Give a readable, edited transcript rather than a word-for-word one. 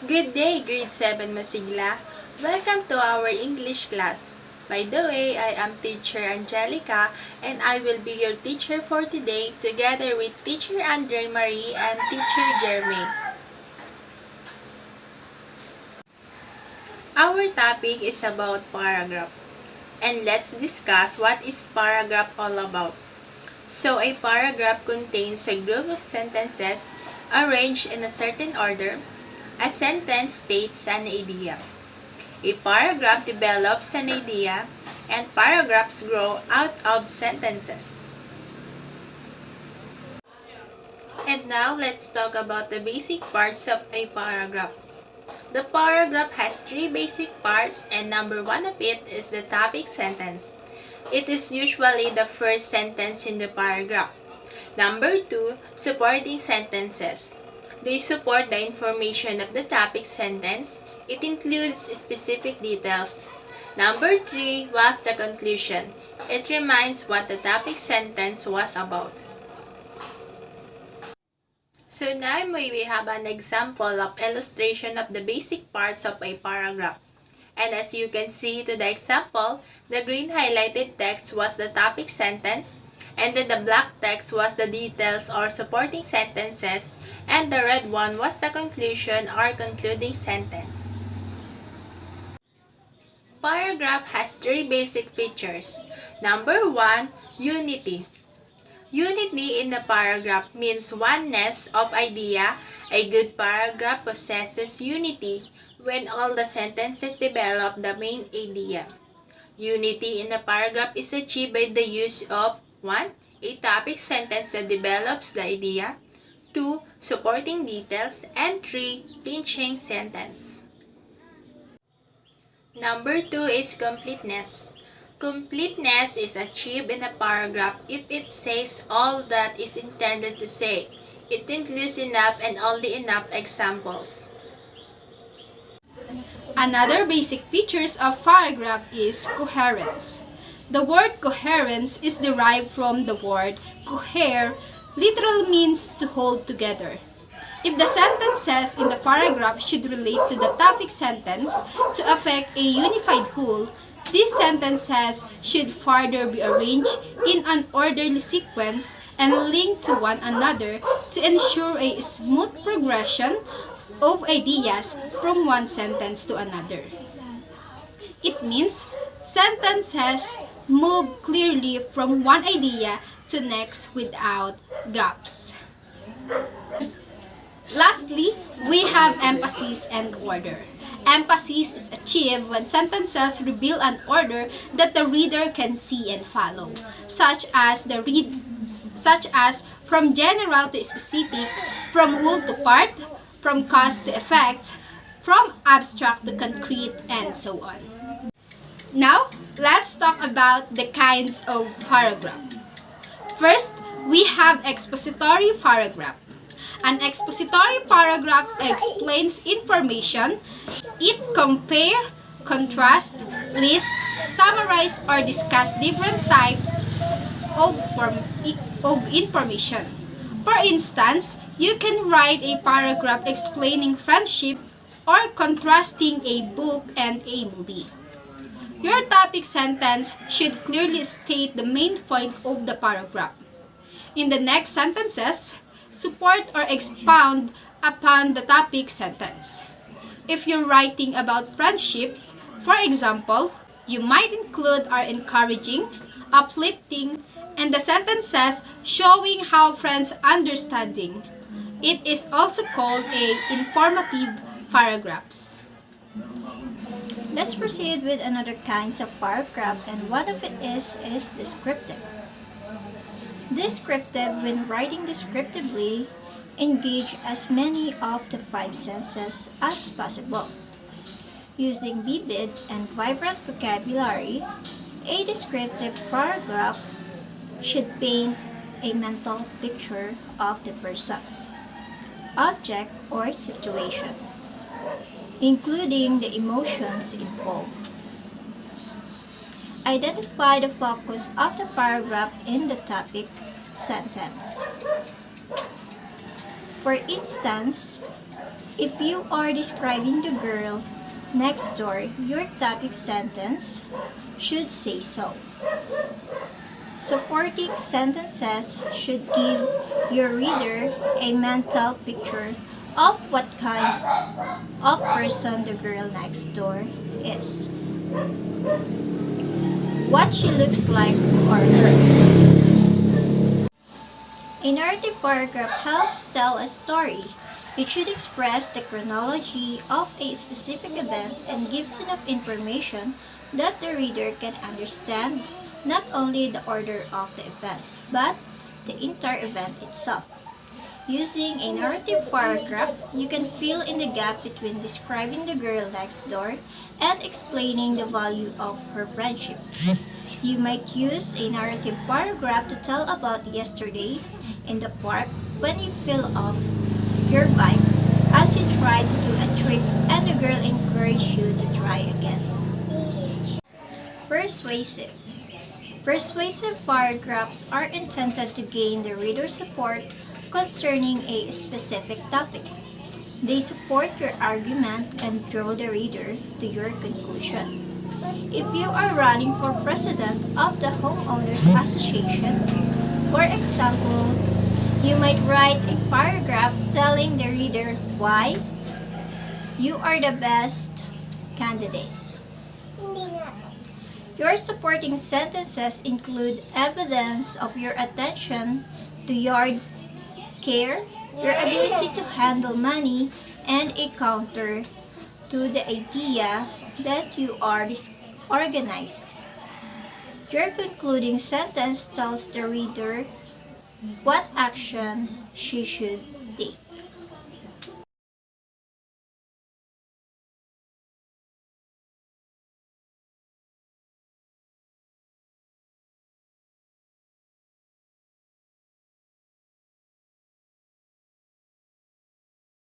Good day, grade 7 Masigla. Welcome to our English class. By the way, I am teacher Angelica and I will be your teacher for today together with teacher Andre Marie and teacher Jeremy. Our topic is about paragraph. And let's discuss what is paragraph all about. So a paragraph contains a group of sentences arranged in a certain order. A sentence states an idea. A paragraph develops an idea, and paragraphs grow out of sentences. And now let's talk about the basic parts of a paragraph. The paragraph has three basic parts, and number one of it is the topic sentence. It is usually the first sentence in the paragraph. Number two, supporting sentences. They support the information of the topic sentence. It includes specific details. Number 3 was the conclusion. It reminds what the topic sentence was about. So now we have an example of illustration of the basic parts of a paragraph. And as you can see to the example, the green highlighted text was the topic sentence, and then the black text was the details or supporting sentences, and the red one was the conclusion or concluding sentence. Paragraph has three basic features. Number 1, unity. Unity in the paragraph means oneness of idea. A good paragraph possesses unity when all the sentences develop the main idea. Unity in the paragraph is achieved by the use of 1. A topic sentence that develops the idea. 2. Supporting details. And 3. Clinching sentence. Number 2 is completeness. Completeness is achieved in a paragraph if it says all that is intended to say. It includes enough and only enough examples. Another basic features of paragraph is coherence. The word coherence is derived from the word cohere, literally means to hold together. If the sentences in the paragraph should relate to the topic sentence to affect a unified whole, these sentences should further be arranged in an orderly sequence and linked to one another to ensure a smooth progression of ideas from one sentence to another. It means sentences move clearly from one idea to next without gaps. Lastly, we have emphasis and order. Emphasis is achieved when sentences reveal an order that the reader can see and follow, such as from general to specific, from whole to part, from cause to effect, from abstract to concrete, and so on. Now, let's talk about the kinds of paragraph. First, we have expository paragraph. An expository paragraph explains information. It compare, contrast, list, summarize, or discuss different types of information. For instance, you can write a paragraph explaining friendship or contrasting a book and a movie. Your topic sentence should clearly state the main point of the paragraph. In the next sentences, support or expound upon the topic sentence. If you're writing about friendships, for example, you might include are encouraging, uplifting, and the sentences showing how friends understanding. It is also called a informative paragraphs. Let's proceed with another kinds of paragraph, and one of it is descriptive. Descriptive, when writing descriptively, engage as many of the 5 senses as possible. Using vivid and vibrant vocabulary, a descriptive paragraph should paint a mental picture of the person, object, or situation, including the emotions involved. Identify the focus of the paragraph in the topic sentence. For instance, If you are describing the girl next door, your topic sentence should say so. Supporting sentences should give your reader a mental picture of what kind of person the girl next door is, what she looks like or her. A narrative paragraph helps tell a story. It should express the chronology of a specific event and gives enough information that the reader can understand not only the order of the event, but the entire event itself. Using a narrative paragraph, you can fill in the gap between describing the girl next door and explaining the value of her friendship. You might use a narrative paragraph to tell about yesterday in the park when you fell off your bike as you tried to do a trick and the girl encouraged you to try again. Persuasive. Persuasive paragraphs are intended to gain the reader's support concerning a specific topic. They support your argument and draw the reader to your conclusion. If you are running for president of the Homeowners Association, for example, you might write a paragraph telling the reader why you are the best candidate. Your supporting sentences include evidence of your attention to yard care, your ability to handle money, and a counter to the idea that you are disorganized. Your concluding sentence tells the reader what action she should